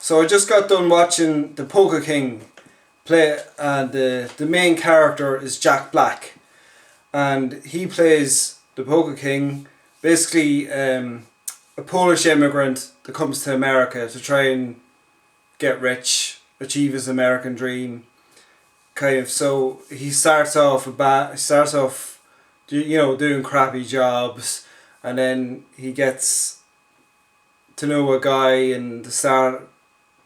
So I just got done watching the Polka King play, and the main character is Jack Black, and he plays the Polka King, basically a Polish immigrant that comes to America to try and get rich, achieve his American dream, kind of. So he starts off doing crappy jobs, and then he gets to know a guy and to start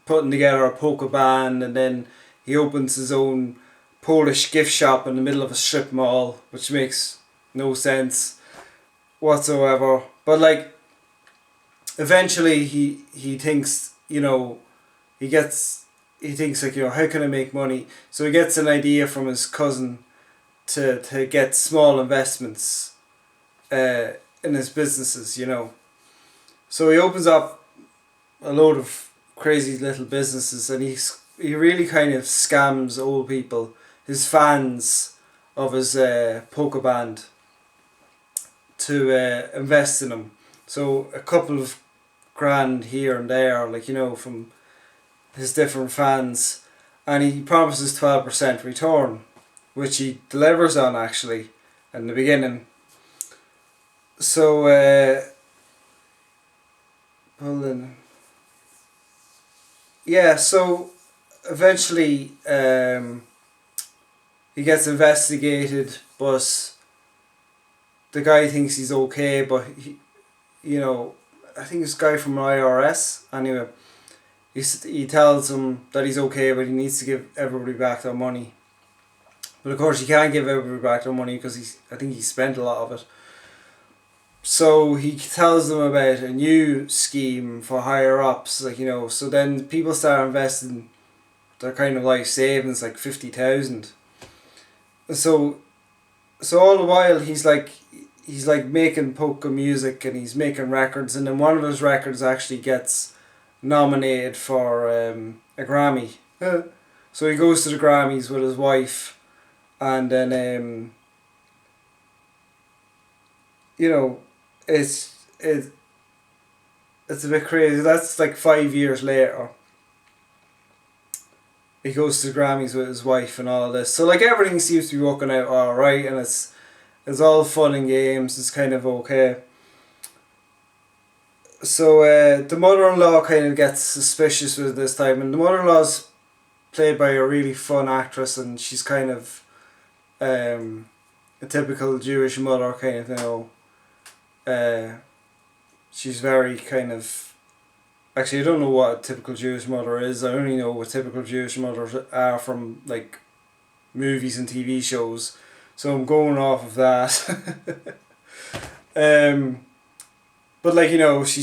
putting together a polka band, and then he opens his own Polish gift shop in the middle of a strip mall, which makes no sense whatsoever. But like, eventually he thinks, he thinks like, how can I make money? So he gets an idea from his cousin to get small investments in his businesses, So he opens up a load of crazy little businesses, and he really kind of scams old people, his fans of his polka band, to invest in him. So a couple of grand here and there, from his different fans, and he promises 12% return, which he delivers on actually in the beginning. So so eventually he gets investigated, but the guy thinks he's okay, but I think this guy from IRS, anyway, he tells him that he's okay, but he needs to give everybody back their money. But of course he can't give everybody back their money because I think he spent a lot of it. So he tells them about a new scheme for higher ups, so then people start investing their kind of life savings, like 50,000. So all the while he's making polka music, and he's making records, and then one of his records actually gets nominated for a Grammy. So he goes to the Grammys with his wife, and then it's a bit crazy. That's like 5 years later. He goes to the Grammys with his wife and all of this. So like everything seems to be working out alright, and it's all fun and games. It's kind of okay. So the mother-in-law kind of gets suspicious with this time, and the mother-in-law's played by a really fun actress, and she's kind of a typical Jewish mother, kind of, she's very kind of... Actually, I don't know what a typical Jewish mother is. I only know what typical Jewish mothers are from like movies and TV shows. So I'm going off of that. But she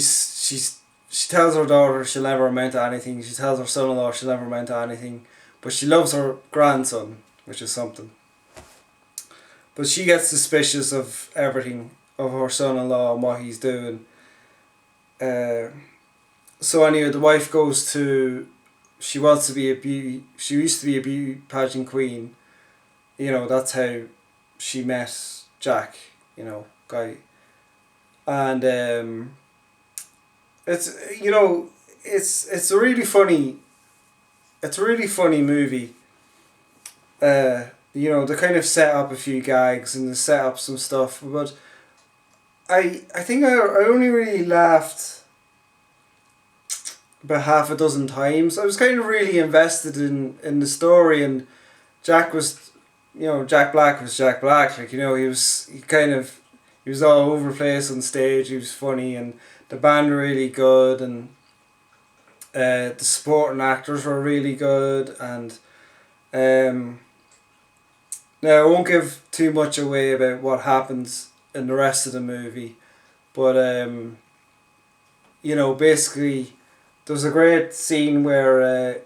tells her daughter she'll never amount to anything. She tells her son-in-law she'll never amount to anything. But she loves her grandson, which is something. But she gets suspicious of everything, of her son-in-law and what he's doing. So anyway, the wife goes to... She wants to be a beauty... She used to be a beauty pageant queen. That's how she met Jack, guy. And it's a really funny... It's a really funny movie. They kind of set up a few gags and they set up some stuff, but I think I only really laughed about half a dozen times. I was kind of really invested in the story, and Jack was, Jack Black was Jack Black. He was all over the place on stage. He was funny, and the band were really good, and the supporting actors were really good, and now I won't give too much away about what happens in the rest of the movie, but basically there's a great scene where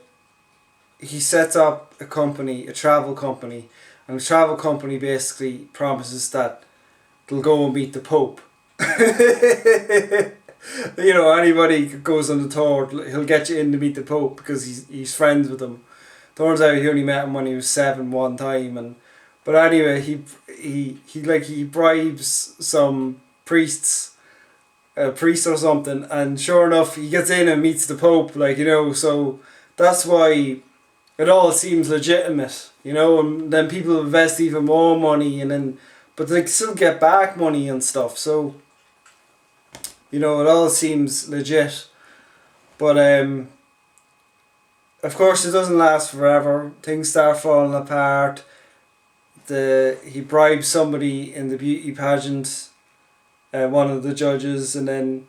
he sets up a travel company, and the travel company basically promises that they'll go and meet the Pope. Anybody goes on the tour, he'll get you in to meet the Pope because he's friends with him. Turns out he only met him when he was 7 one time, but anyway, he bribes some priests a priest or something, and sure enough, he gets in and meets the Pope, like, you know, so that's why it all seems legitimate, you know, and then people invest even more money, and then, but they still get back money and stuff, so, you know, it all seems legit, but, of course, it doesn't last forever, things start falling apart, he bribes somebody in the beauty pageant, one of the judges, and then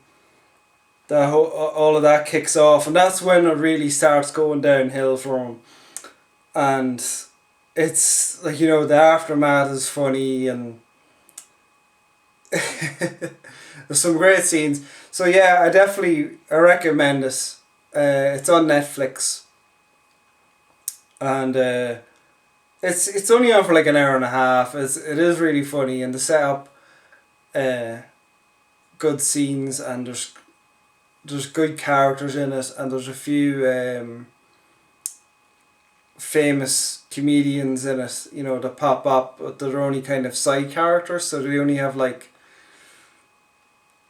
all of that kicks off, and that's when it really starts going downhill for him. And it's like, you know, the aftermath is funny, and there's some great scenes. So yeah, I recommend this. It's on Netflix, and it's only on for like an hour and a half. It is really funny, and the setup, good scenes, and there's good characters in it, and there's a few famous comedians in it, you know, that pop up, but they're only kind of side characters, so they only have like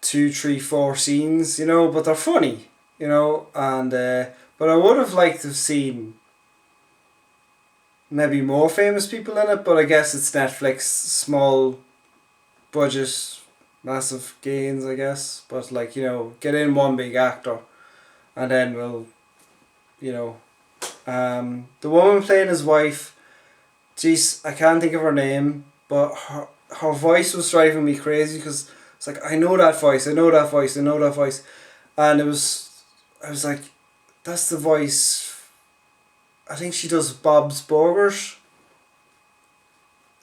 2, 3, 4 scenes, you know, but they're funny, you know, and but I would have liked to have seen maybe more famous people in it, but I guess it's Netflix, small budget, massive gains, I guess, but like, you know, get in one big actor, and then we'll, you know, the woman playing his wife, jeez, I can't think of her name, but her voice was driving me crazy, because it's like, I know that voice, I know that voice, I know that voice, and I was like, that's the voice, I think she does Bob's Burgers,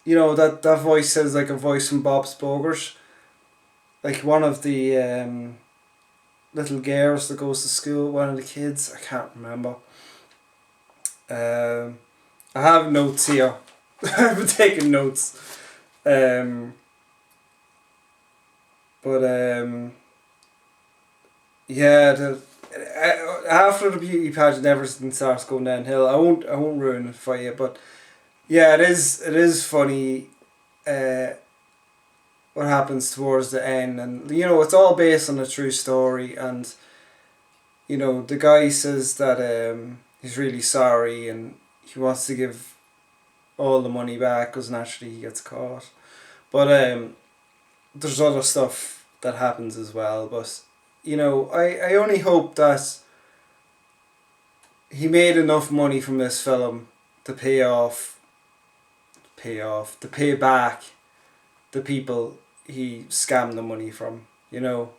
you know, that voice sounds like a voice from Bob's Burgers, like one of the little girls that goes to school, one of the kids, I can't remember. I have notes here. I've been taking notes. But yeah, after the beauty pageant, everything starts going downhill. I won't ruin it for you, but yeah, it is funny. What happens towards the end, and you know, it's all based on a true story, and you know, the guy says that he's really sorry, and he wants to give all the money back, because naturally he gets caught, but there's other stuff that happens as well, but you know, I only hope that he made enough money from this film to pay back the people he scammed the money from, you know,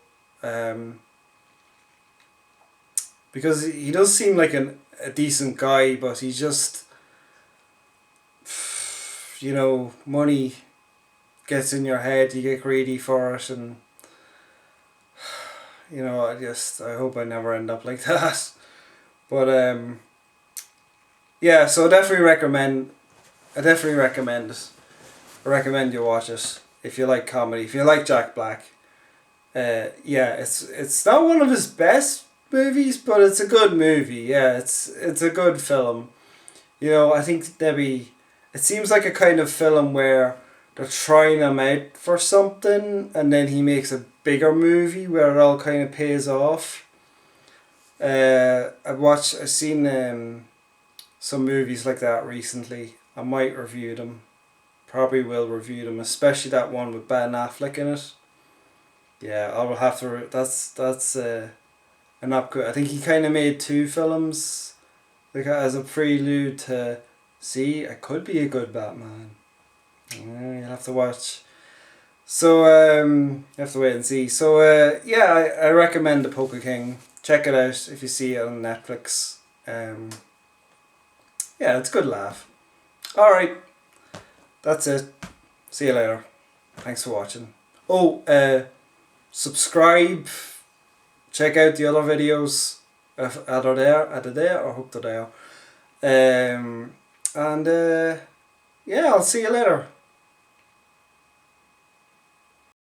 because he does seem like a decent guy, but he's just, you know, money gets in your head, you get greedy for it, and you know, I hope I never end up like that, but yeah, so I definitely recommend it. I recommend you watch it if you like comedy, if you like Jack Black. Yeah, it's not one of his best movies, but it's a good movie. Yeah, it's a good film. You know, I think maybe it seems like a kind of film where they're trying him out for something, and then he makes a bigger movie where it all kind of pays off. I've seen some movies like that recently. I might review them. Probably will review them, especially that one with Ben Affleck in it. Yeah, I will have to. That's not good. I think he kind of made 2 films, like as a prelude to. See, I could be a good Batman. Yeah, you'll have to watch. So you have to wait and see. So yeah, I recommend the Polka King. Check it out if you see it on Netflix. Yeah, it's a good laugh. All right. That's it. See you later. Thanks for watching. Oh, subscribe. Check out the other videos. Are they there? I hope they're there. And yeah, I'll see you later.